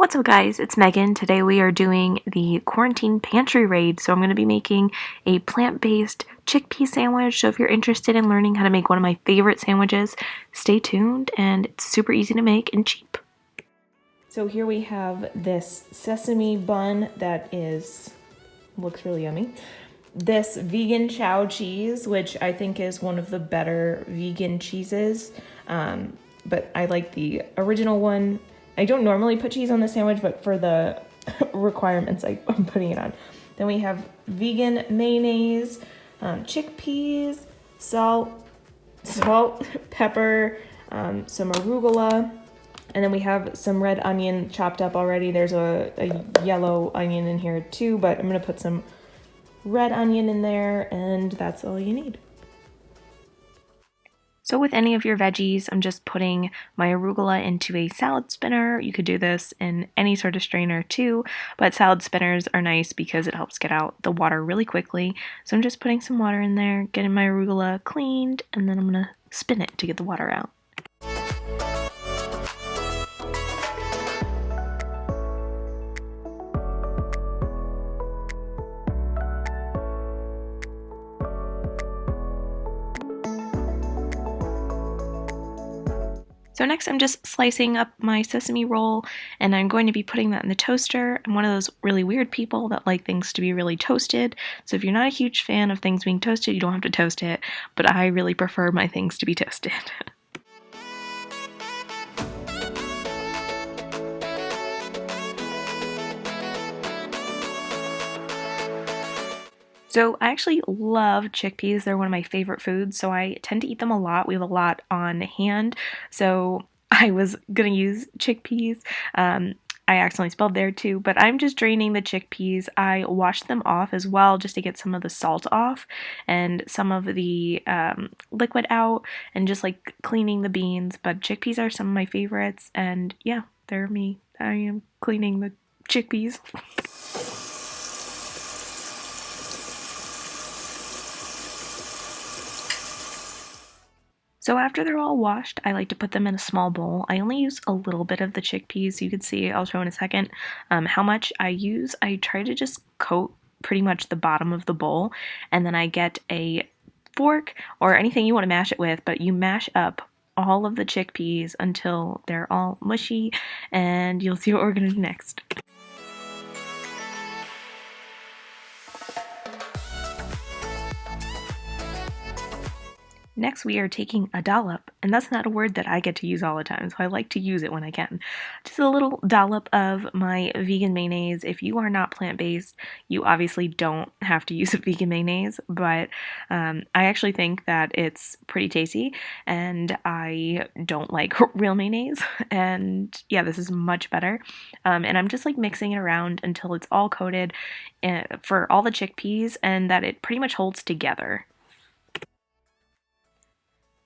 What's up guys, it's Megan. Today we are doing the quarantine pantry raid, so I'm going to be making a plant-based chickpea sandwich. So if you're interested in learning how to make one of my favorite sandwiches, stay tuned, and it's super easy to make and cheap. So here we have this sesame bun that looks really yummy. This vegan chow cheese, which I think is one of the better vegan cheeses, but I like the original one. I don't normally put cheese on the sandwich, but for the requirements, I'm putting it on. Then we have vegan mayonnaise, chickpeas, salt, pepper, some arugula, and then we have some red onion chopped up already. There's a yellow onion in here too, but I'm gonna put some red onion in there, and that's all you need. So with any of your veggies, I'm just putting my arugula into a salad spinner. You could do this in any sort of strainer too, but salad spinners are nice because it helps get out the water really quickly. So I'm just putting some water in there, getting my arugula cleaned, and then I'm gonna spin it to get the water out. So next I'm just slicing up my sesame roll, and I'm going to be putting that in the toaster. I'm one of those really weird people that like things to be really toasted. So if you're not a huge fan of things being toasted, you don't have to toast it, but I really prefer my things to be toasted. So I actually love chickpeas. They're one of my favorite foods, so I tend to eat them a lot. We have a lot on hand, so I was gonna use chickpeas. I accidentally spelled there too, but I'm just draining the chickpeas. I washed them off as well just to get some of the salt off and some of the liquid out, and just like cleaning the beans. But chickpeas are some of my favorites, and yeah, they're me. I am cleaning the chickpeas. So after they're all washed, I like to put them in a small bowl. I only use a little bit of the chickpeas. So you can see, I'll show in a second how much I use. I try to just coat pretty much the bottom of the bowl, and then I get a fork or anything you want to mash it with, but you mash up all of the chickpeas until they're all mushy, and you'll see what we're going to do next. Next, we are taking a dollop, and that's not a word that I get to use all the time, so I like to use it when I can. Just a little dollop of my vegan mayonnaise. If you are not plant-based, you obviously don't have to use a vegan mayonnaise, but I actually think that it's pretty tasty, and I don't like real mayonnaise, and yeah, this is much better. And I'm just like mixing it around until it's all coated for all the chickpeas, and that it pretty much holds together.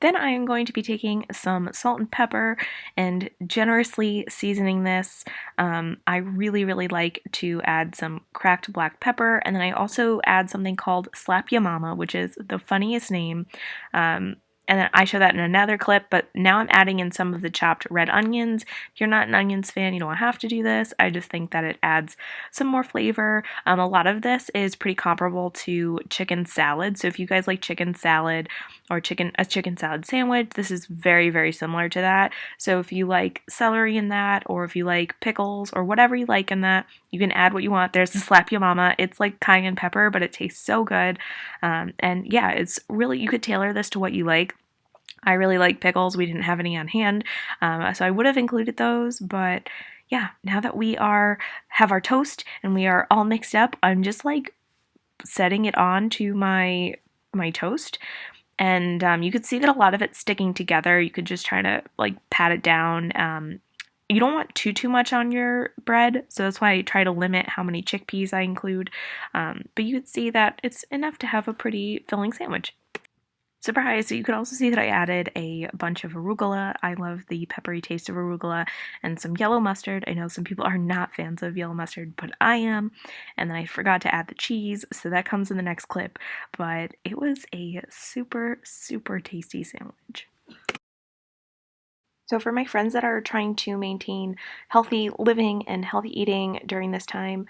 Then I am going to be taking some salt and pepper and generously seasoning this. I really like to add some cracked black pepper, and then I also add something called Slap Ya Mama, which is the funniest name. And then I show that in another clip, but now I'm adding in some of the chopped red onions. If you're not an onions fan, you don't have to do this. I just think that it adds some more flavor. A lot of this is pretty comparable to chicken salad. So if you guys like chicken salad or a chicken salad sandwich, this is very similar to that. So if you like celery in that, or if you like pickles or whatever you like in that, you can add what you want. There's the Slap Ya Mama. It's like cayenne pepper, but it tastes so good. And yeah, it's really, you could tailor this to what you like. I really like pickles. We didn't have any on hand, so I would have included those, but yeah, now that we have our toast and we are all mixed up, I'm just like setting it on to my toast, and you could see that a lot of it's sticking together. You could just try to like pat it down. You don't want too much on your bread, so that's why I try to limit how many chickpeas I include, but you could see that it's enough to have a pretty filling sandwich. Surprise! So you could also see that I added a bunch of arugula. I love the peppery taste of arugula, and some yellow mustard. I know some people are not fans of yellow mustard, but I am. And then I forgot to add the cheese, so that comes in the next clip. But it was a super tasty sandwich. So, for my friends that are trying to maintain healthy living and healthy eating during this time,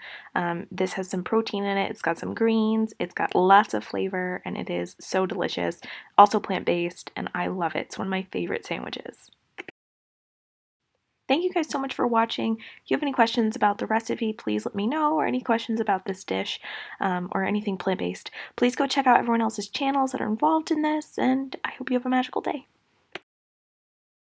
this has some protein in it. It's got some greens, it's got lots of flavor, and it is so delicious. Also plant based, and I love it. It's one of my favorite sandwiches. Thank you guys so much for watching. If you have any questions about the recipe, please let me know, or any questions about this dish or anything plant based, please go check out everyone else's channels that are involved in this, and I hope you have a magical day.